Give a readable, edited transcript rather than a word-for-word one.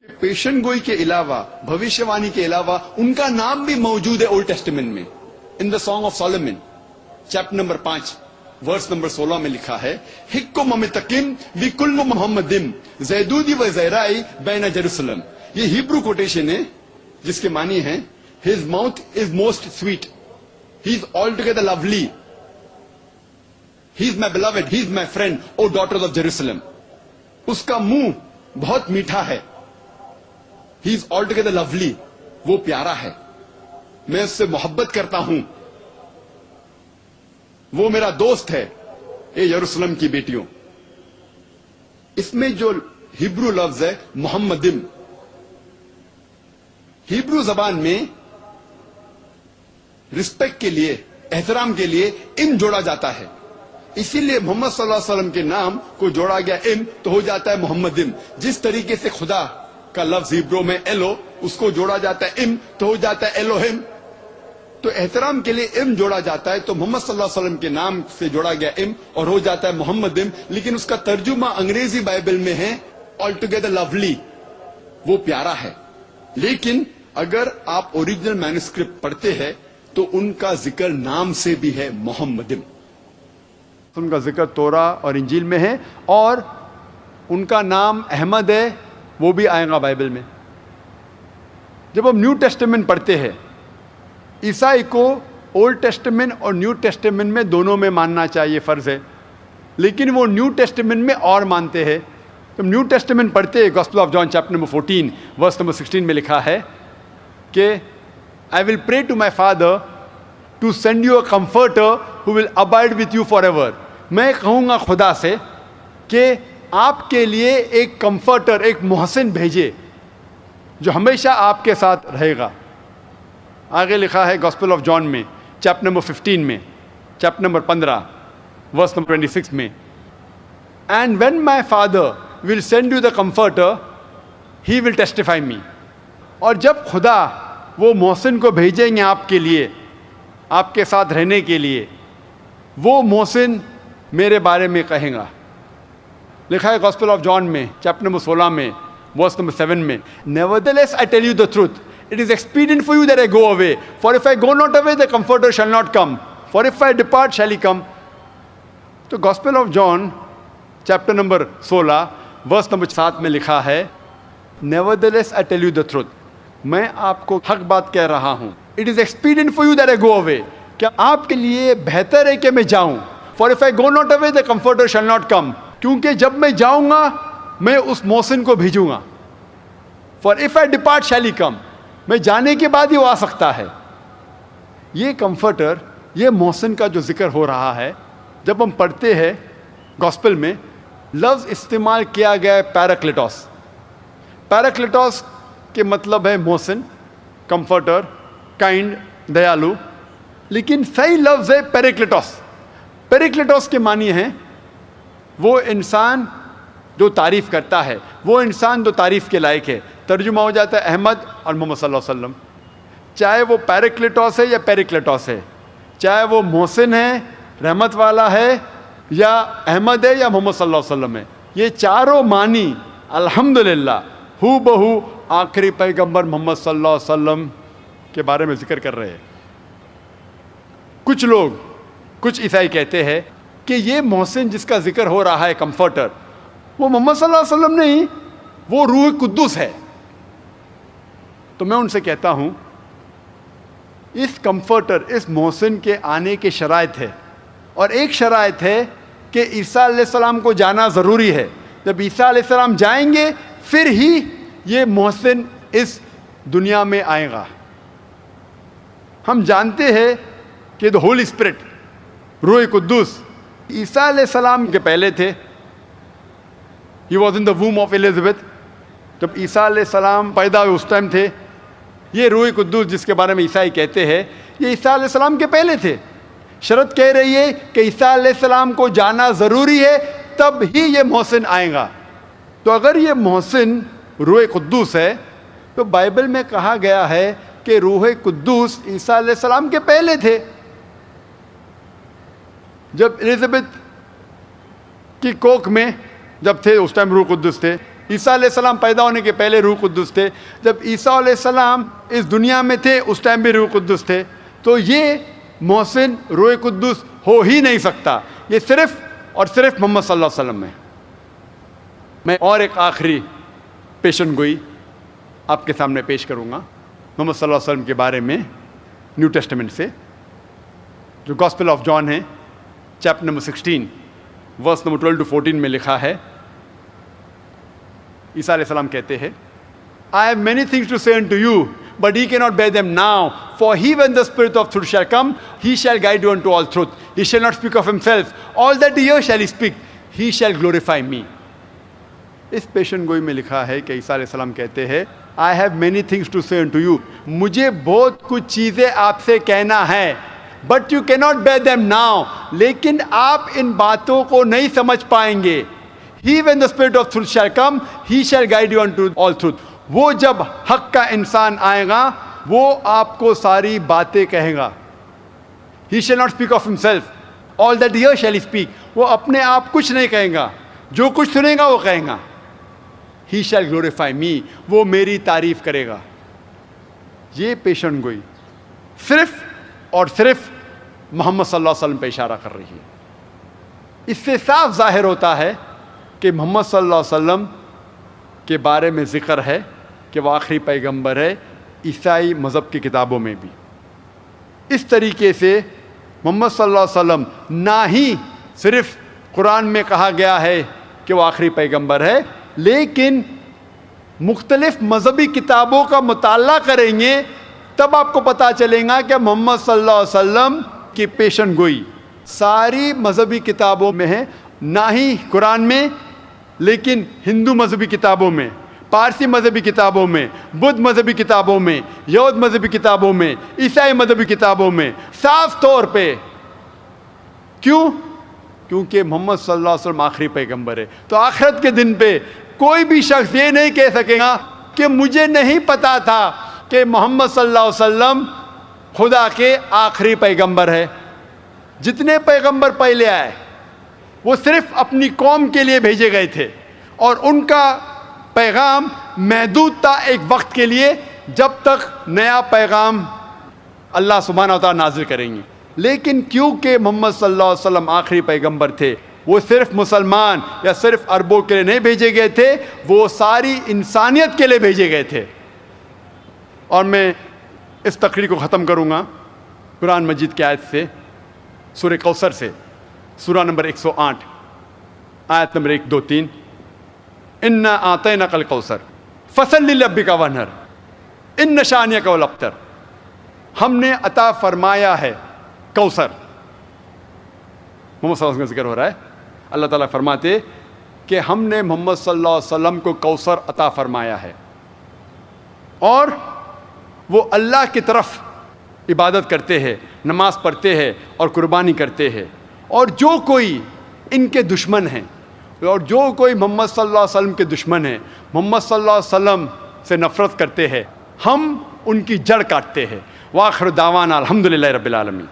पेशन गोई के अलावा, भविष्यवाणी के अलावा उनका नाम भी मौजूद है ओल्ड टेस्टामेंट में। In the Song of Solomon chapter number 5 verse number 16 में लिखा है, हिक्को ममितकिम बिकुल्लु मोहम्मदिम जैदूदी व जैराई बैना जेरूसलम। ये हिब्रू कोटेशन है जिसके मानी है, his mouth is most sweet, he is all together lovely, he is my beloved, he is my friend, O daughters of Jerusalem. उसका मुंह बहुत मीठा है, he is all together lovely, वो प्यारा है, मैं उससे मोहब्बत करता हूं, वो मेरा दोस्त है, ये यरूशलेम की बेटियों। इसमें जो हिब्रू लफ्ज है मोहम्मदिम, हिब्रू जबान में रिस्पेक्ट के लिए, एहतराम के लिए इम जोड़ा जाता है, इसीलिए मोहम्मद सल्लल्लाहु अलैहि वसल्लम के नाम को जोड़ा गया इम तो हो जाता है मोहम्मदिम। जिस तरीके से खुदा का लफ्ज हिब्रू में एलो, उसको जोड़ा जाता है इम तो हो जाता है एलोहिम। तो एहतराम के लिए इम जोड़ा जाता है, तो मोहम्मद सल्लल्लाहु अलैहि वसल्लम के नाम से जोड़ा गया इम और हो जाता है मोहम्मदिम। लेकिन उसका तर्जुमा अंग्रेजी बाइबल में है ऑल टुगेदर लवली, वो प्यारा है। लेकिन अगर आप ओरिजिनल मैन्युस्क्रिप्ट पढ़ते हैं तो उनका जिक्र नाम से भी है मोहम्मदिम। उनका जिक्र तोरा और इंजील में है, और उनका नाम अहमद है, वो भी आएगा बाइबल में। जब हम न्यू टेस्टामेंट पढ़ते हैं, ईसाई को ओल्ड टेस्टामेंट और न्यू टेस्टामेंट में दोनों में मानना चाहिए, फर्ज है, लेकिन वो न्यू टेस्टामेंट में और मानते हैं। तो न्यू टेस्टामेंट पढ़ते हैं, Gospel of John chapter number 14 verse number 16 में लिखा है कि I will pray to my father to send you a comforter who will abide with you for ever. मैं कहूँगा खुदा से कि आपके लिए एक कंफर्टर, एक मोहसिन भेजे जो हमेशा आपके साथ रहेगा। आगे लिखा है गॉस्पेल ऑफ जॉन में चैप्टर नंबर 15 में, चैप्टर नंबर 15 वर्स नंबर 26 में, and when my father will send you the comforter he will testify me. और जब खुदा वो मोहसिन को भेजेंगे आपके लिए, आपके साथ रहने के लिए, वो मोहसिन मेरे बारे में कहेगा। लिखा है गॉस्पेल ऑफ जॉन में चैप्टर नंबर 16 में वर्स नंबर 7 में, nevertheless I tell you the truth, it is expedient for you that I go away, for if I go not away the comforter shall not come, for if I depart shall he come। तो Gospel of John chapter number 16 verse number 7 में लिखा है, nevertheless I tell you the truth, मैं आपको हक बात कह रहा हूं, it is expedient for you that I go away, क्या आपके लिए बेहतर है कि मैं जाऊं, for if I go not away the comforter shall not come, क्योंकि जब मैं जाऊंगा मैं उस मोहसिन को भेजूंगा, फॉर इफ आई डिपार्ट शैल ही कम, मैं जाने के बाद ही वो आ सकता है। ये कंफर्टर, ये मोहसिन का जो जिक्र हो रहा है, जब हम पढ़ते हैं गॉस्पेल में लफ्ज़ इस्तेमाल किया गया है पैराक्लिटोस। पैराक्लिटोस के मतलब है मोहसिन, कंफर्टर, काइंड, दयालु, लेकिन सही लफ्ज़ है पेरिक्लिटोस। पेरिक्लिटोस के मानी है वो इंसान जो तारीफ़ करता है, वो इंसान जो तारीफ़ के लायक है। तर्जुमा हो जाता है अहमद और मोहम्मद सल्लल्लाहु अलैहि वसल्लम। चाहे वो पैराक्लिटोस है या पेरिक्लिटोस है, चाहे वो मोहसिन है, रहमत वाला है, या अहमद है या मोहम्मद सल्लल्लाहु अलैहि वसल्लम है, ये चारों मानी अल्हम्दुलिल्लाह हू बहू आखिरी पैगंबर मोहम्मद सल्लल्लाहु अलैहि वसल्लम के बारे में जिक्र कर रहे हैं। कुछ लोग, कुछ ईसाई कहते हैं कि ये मोहसिन जिसका जिक्र हो रहा है, कंफर्टर, वो मोहम्मद सल्लल्लाहु अलैहि वसल्लम नहीं, वो रूह कुद्दूस है। तो मैं उनसे कहता हूं, इस कंफर्टर, इस मोहसिन के आने के शराइत है, और एक शराइत है कि ईसा अलैहिस्सलाम को जाना ज़रूरी है। जब ईसा अलैहिस्सलाम जाएंगे फिर ही ये मोहसिन इस दुनिया में आएगा। हम जानते हैं कि द होली स्पिरिट, रूह कुद्दूस, ईसा अलैहिस्सलाम के पहले थे। He was in the वूम of Elizabeth, जब ईसा अलैहिस्सलाम पैदा हुए उस टाइम थे। ये रूह कुद्दूस जिसके बारे में ईसाई कहते हैं, ये ईसा अलैहिस्सलाम के पहले थे। शरत कह रही है कि ईसा अलैहिस्सलाम को जाना ज़रूरी है, तब ही ये मोहसिन आएगा। तो अगर ये मोहसिन रूह कुद्दूस है, तो बाइबल में कहा गया है कि रूह कुद्दूस ईसा अलैहिस्सलाम के पहले थे। जब एलिजाबेथ की कोख में जब थे, उस टाइम रूह कुद्दूस थे। عیسیٰ علیہ السلام پیدا ہونے کے پہلے روح قدس تھے، جب عیسیٰ علیہ السلام اس دنیا میں تھے اس ٹائم بھی روح قدس تھے، تو یہ محسن روح قدس ہو ہی نہیں سکتا، یہ صرف اور صرف محمد صلی اللہ علیہ وسلم ہے۔ میں اور ایک آخری پیشن گوئی آپ کے سامنے پیش کروں گا محمد صلی اللہ علیہ وسلم کے بارے میں نیو ٹیسٹمنٹ سے، جو گاسپل آف جان ہے، chapter number 16 verse number 12 to 14 میں لکھا ہے۔ عیسیٰ علیہ السلام کہتے ہیں I have many things to say unto you, but ye cannot bear them now. For he, when the Spirit of truth shall come, he shall guide you unto all truth. He shall not speak of himself. All that he hears shall he speak. He shall glorify me. اس پیشن گوئی میں لکھا ہے کہ عیسیٰ علیہ السلام کہتے ہیں I have many things to say unto you. مجھے بہت کچھ چیزیں آپ سے کہنا ہے، but you cannot bear them now. لیکن آپ ان باتوں کو نہیں سمجھ پائیں گے۔ He, when the Spirit of truth shall come, he shall guide you unto all truth. وہ جب حق کا انسان آئے گا وہ آپ کو ساری باتیں کہے گا۔ He shall not speak of himself. All that he hears shall he speak. وہ اپنے آپ کچھ نہیں کہیں گا، جو کچھ سنے گا وہ کہیں گا۔ He shall glorify me. وہ میری تعریف کرے گا۔ یہ پیشن گوئی صرف اور صرف محمد صلی اللہ علیہ وسلم پہ اشارہ کر رہی ہے۔ اس سے صاف ظاہر ہوتا ہے کہ محمد صلی اللہ علیہ وسلم کے بارے میں ذکر ہے کہ وہ آخری پیغمبر ہے، عیسائی مذہب کی کتابوں میں بھی۔ اس طریقے سے محمد صلی اللہ علیہ وسلم نہ ہی صرف قرآن میں کہا گیا ہے کہ وہ آخری پیغمبر ہے، لیکن مختلف مذہبی کتابوں کا مطالعہ کریں گے تب آپ کو پتہ چلے گا کہ محمد صلی اللہ علیہ وسلم کی پیشن گوئی ساری مذہبی کتابوں میں ہے، نہ ہی قرآن میں لیکن ہندو مذہبی کتابوں میں، پارسی مذہبی کتابوں میں، بدھ مذہبی کتابوں میں، یہود مذہبی کتابوں میں، عیسائی مذہبی کتابوں میں صاف طور پہ۔ کیونکہ محمد صلی اللہ علیہ وسلم آخری پیغمبر ہے۔ تو آخرت کے دن پہ کوئی بھی شخص یہ نہیں کہہ سکے گا کہ مجھے نہیں پتا تھا کہ محمد صلی اللہ علیہ وسلم خدا کے آخری پیغمبر ہے۔ جتنے پیغمبر پہلے آئے وہ صرف اپنی قوم کے لیے بھیجے گئے تھے، اور ان کا پیغام محدود تھا ایک وقت کے لیے، جب تک نیا پیغام اللہ سبحانہ و تعالیٰ نازل کریں گے۔ لیکن کیونکہ محمد صلی اللہ علیہ وسلم آخری پیغمبر تھے، وہ صرف مسلمان یا صرف عربوں کے لیے نہیں بھیجے گئے تھے، وہ ساری انسانیت کے لیے بھیجے گئے تھے۔ اور میں اس تقریر کو ختم کروں گا قرآن مجید کی آیت سے، سورہ کوثر سے، سورہ نمبر 108 آیت نمبر 1 2 3۔ انا اعطیناک الکوثر فصل لربک وانحر ان شانئک هو الابتر۔ ہم نے عطا فرمایا ہے کوثر۔ محمد صلی اللہ علیہ وسلم کا ذکر ہو رہا ہے۔ اللہ تعالیٰ فرماتے کہ ہم نے محمد صلی اللہ علیہ وسلم کو کوثر عطا فرمایا ہے، اور وہ اللہ کی طرف عبادت کرتے ہیں، نماز پڑھتے ہیں اور قربانی کرتے ہیں، اور جو کوئی ان کے دشمن ہیں، اور جو کوئی محمد صلی اللہ علیہ وسلم کے دشمن ہیں، محمد صلی اللہ علیہ وسلم سے نفرت کرتے ہیں، ہم ان کی جڑ کاٹتے ہیں۔ وآخر دعوانا الحمدللہ رب العالمین۔